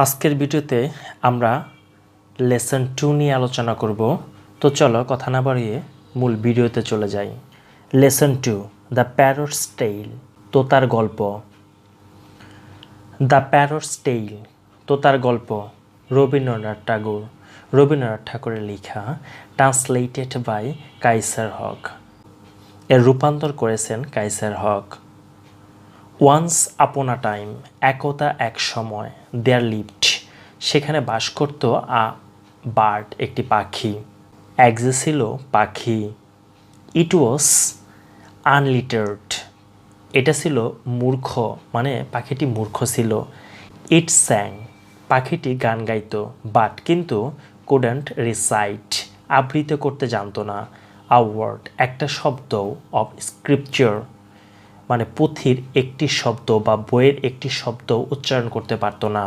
আজকের ভিডিওতে আমরা লেসন 2 নিয়ে আলোচনা করব। তো চলো কথা না বাড়িয়ে মূল ভিডিওতে চলে যাই। লেসন 2, দ্য প্যারটস টেইল, তোতার গল্প। দ্য প্যারটস টেইল, তোতার গল্প, রবীন্দ্রনাথ ঠাকুরের লেখা, ট্রান্সলেটেড বাই কাইসার হক। এর রূপান্তর করেছেন কাইসার হক। ওয়ান্স আপন আ টাইম, একদা এক সময়, দেয়ার লিভড, সেখানে বাস করত আ বার্ড, একটি পাখি। এক্সে ছিল পাখি। ইট ওয়াজ আনলিটার্ড, এটা ছিল মূর্খ, মানে পাখিটি মূর্খ ছিল। ইট স্যাং, পাখিটি গান গাইত, বাট কিন্তু কুডন্ট রিসাইট, আবৃত্তি করতে জানতো না। আ ওয়ার্ড, একটা শব্দ, অফ স্ক্রিপচার, মানে পুঁথির একটি শব্দ বা বইয়ের একটি শব্দ উচ্চারণ করতে পারতো না।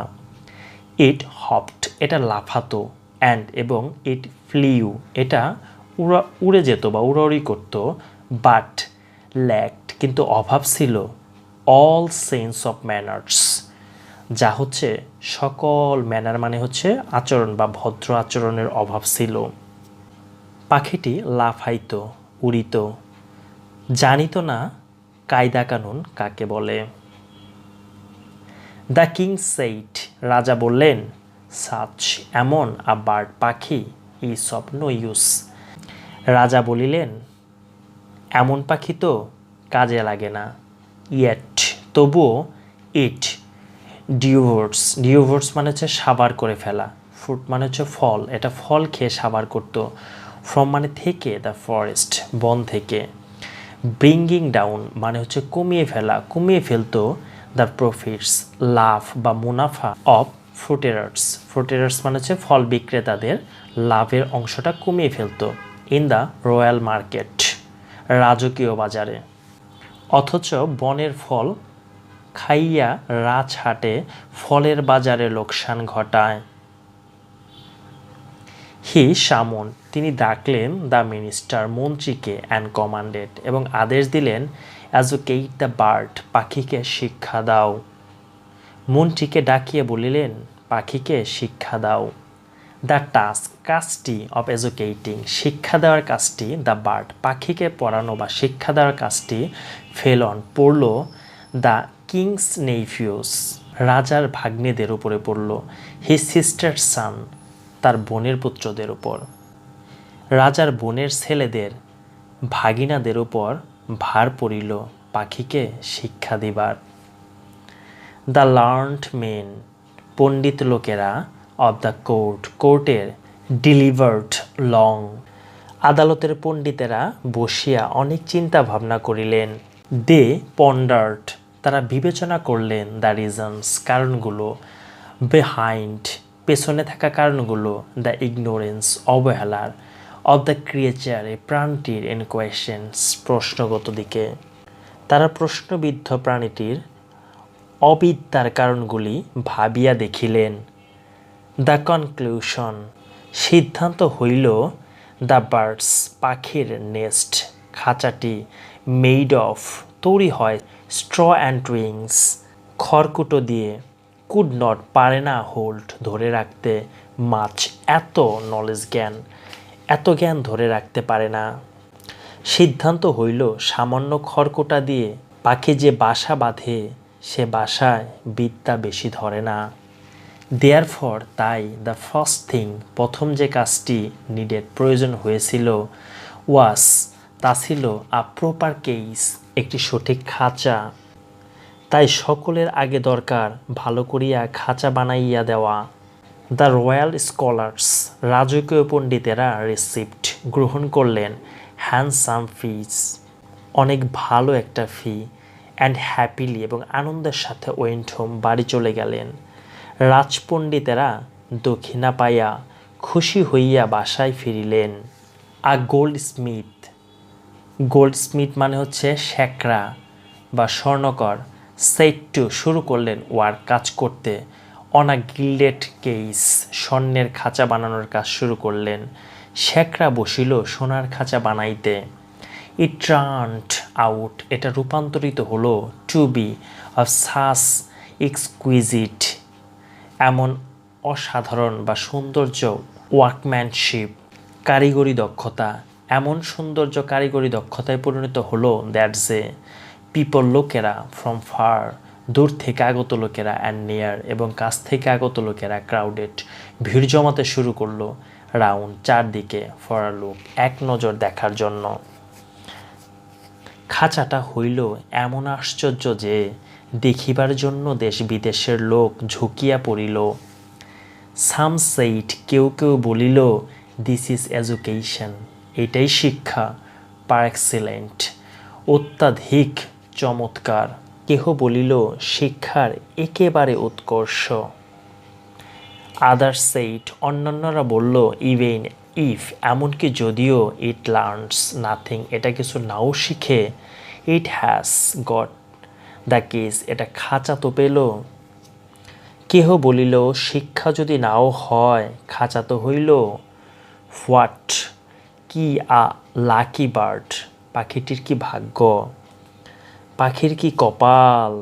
ইট হপড, এটা লাফাতো, অ্যান্ড এবং ইট ফ্লিউ, এটা উড়ে যেত বা উড়াউড়ি করত। বাট ল্যাকড, কিন্তু অভাব ছিল, অল সেন্স অফ ম্যানার্স, যা হচ্ছে সকল ম্যানার মানে হচ্ছে আচরণ বা ভদ্র আচরণের অভাব ছিল। পাখিটি লাফাইতো, উড়িত, জানিত না কায়দা কানুন কাকে বলে। দ্য কিং সেইড, রাজা বললেন, সাচ, এমন আ বার্ড, পাখি, ইজ অফ নো ইউজ, রাজা বলিলেন, এমন পাখি তো কাজে লাগে না। ইয়েট, তবুও, ইট ডিউভোর্স মানে হচ্ছে সাবার করে ফেলা, ফ্রুট মানে হচ্ছে ফল, এটা ফল খেয়ে সাবার করত। ফ্রম মানে থেকে, দ্য ফরেস্ট, বন থেকে। ব্রিঙ্গিং ডাউন মানে হচ্ছে কমিয়ে ফেলা, কমিয়ে ফেলতো দ্য প্রফিটস, লাভ বা মুনাফা, অফ ফ্রুটেরার্স মানে হচ্ছে ফল বিক্রেতাদের লাভের অংশটা কমিয়ে ফেলতো। ইন দ্য রয়্যাল মার্কেট, রাজকীয় বাজারে। অথচ বনের ফল খাইয়া রাজহাটে ফলের বাজারে লোকসান ঘটায়। হি সামন, তিনি ডাকলেন দ্য মিনিস্টার, মন্ত্রীকে, অ্যান্ড কমান্ডেড, এবং আদেশ দিলেন, এজুকেট দ্য বার্ড, পাখিকে শিক্ষা দাও। মন্ত্রীকে ডাকিয়ে বলিলেন, পাখিকে শিক্ষা দাও। দ্য টাস্ক, কাজটি, অফ এজুকেটিং, শিক্ষা দেওয়ার কাজটি, দ্য বার্ড, পাখিকে পড়ানো বা শিক্ষা দেওয়ার কাজটি, ফেল অন, পড়ল, দ্য কিংস নেইফিউস, রাজার ভাগ্নেদের উপরে পড়ল, হিজ সিস্টার সান, তার বোনের পুত্রদের উপর। রাজার বোনের ছেলেদের, ভাগিনাদের উপর ভার পড়িল পাখিকে শিক্ষা দিবার। দ্য লার্নড মেন, পণ্ডিত লোকেরা, অব দ্য কোর্টের, ডিলিভার্ড লং, আদালতের পণ্ডিতেরা বসিয়া অনেক চিন্তা ভাবনা করিলেন। দে পন্ডার্ড, তারা বিবেচনা করলেন, দ্য রিজনস, কারণগুলো, বিহাইন্ড, পেছনে থাকা কারণগুলো, দ্য ইগনোরেন্স, অবহেলার, অব দ্য ক্রিয়েচার, এ প্রাণীটির, ইন কোয়েশ্চেন্স, প্রশ্নগত দিকে। তারা প্রশ্নবিদ্ধ প্রাণীটির অবিদ্যার কারণগুলি ভাবিয়া দেখিলেন। দ্য কনক্লুশন, সিদ্ধান্ত হইল, দ্য বার্ডস, পাখির নেস্ট, খাঁচাটি, মেড অফ, তৈরি হয়, স্ট্র অ্যান্ড উইংস, খড়কুটো দিয়ে, কুড নট, পারে না, হোল্ড, ধরে রাখতে, মাছ, এত, নলেজ, জ্ঞান, এত জ্ঞান ধরে রাখতে পারে না। সিদ্ধান্ত হইল, সামান্য খড়কুটা দিয়ে পাখি যে বাসা বাঁধে, সে বাসায় বিদ্যা বেশি ধরে না। দেয়ারফর, তাই, দ্য ফার্স্ট থিং, প্রথম যে কাজটি, নিডেড, প্রয়োজন হয়েছিল, ওয়াস, তা ছিল, আ প্রপার কেস, একটি সঠিক খাঁচা। তাই সকলের আগে দরকার ভালো করিয়া খাঁচা বানাইয়া দেওয়া। দ্য রয়্যাল স্কলার্স, রাজকীয় পণ্ডিতেরা, রিসিপ্ট, গ্রহণ করলেন, হ্যান্ডসাম ফিস, অনেক ভালো একটা ফি, অ্যান্ড হ্যাপিলি, এবং আনন্দের সাথে ওয়েন্ট হোম, বাড়ি চলে গেলেন। রাজপণ্ডিতেরা দক্ষিণা পাইয়া খুশি হইয়া বাসায় ফিরিলেন। আ গোল্ডস্মিথ মানে হচ্ছে শ্যাকরা বা স্বর্ণকর, সেট টু, শুরু করলেন, ওয়ার্ক, কাজ করতে, অন আ গিল্ডেড কেস, স্বর্ণের খাঁচা বানানোর কাজ শুরু করলেন। শ্যাকরা বসিল সোনার খাঁচা বানাইতে। ইট টার্নড আউট, এটা রূপান্তরিত হলো, টু বি অফ সাস এক্সকুইজিট, এমন অসাধারণ বা সৌন্দর্য, ওয়ার্কম্যানশিপ, কারিগরি দক্ষতা, এমন সৌন্দর্য কারিগরি দক্ষতায় পরিণত হলো দ্যাট যে পিপল লোকেরা ফ্রম ফার, দূর থেকে আগত লোকেরা, অ্যান্ড নিয়ার এবং কাছ থেকে আগত লোকেরা, ক্রাউডেড ভিড় জমাতে শুরু করলো, রাউন্ড চারদিকে, ফর আ লুক এক নজর দেখার জন্য। খাঁচাটা হইল এমন আশ্চর্য যে দেখিবার জন্য দেশ বিদেশের লোক ঝুঁকিয়া পড়িল। সাম সেইট, কেউ কেউ বলিল, দিস ইজ এডুকেশন, এটাই শিক্ষা, পার এক্সেলেন্ট, অত্যাধিক চমৎকার। কেহ বলিল, শিক্ষার একেবারে উৎকর্ষ। আদার সেইট, অন্যান্যরা বলল, ইভেন ইফ, এমনকি যদিও, ইট লার্নস নাথিং, এটা কিছু নাও শিখে, it has got the case, এটা খাঁচা তো পেল। কেহ বলিল, শিক্ষা যদি নাও হয়, খাঁচা তো হইল। হোয়াট, কি আ লাকি বার্ড, পাখিটির কি ভাগ্য, পাখির কি কপাল।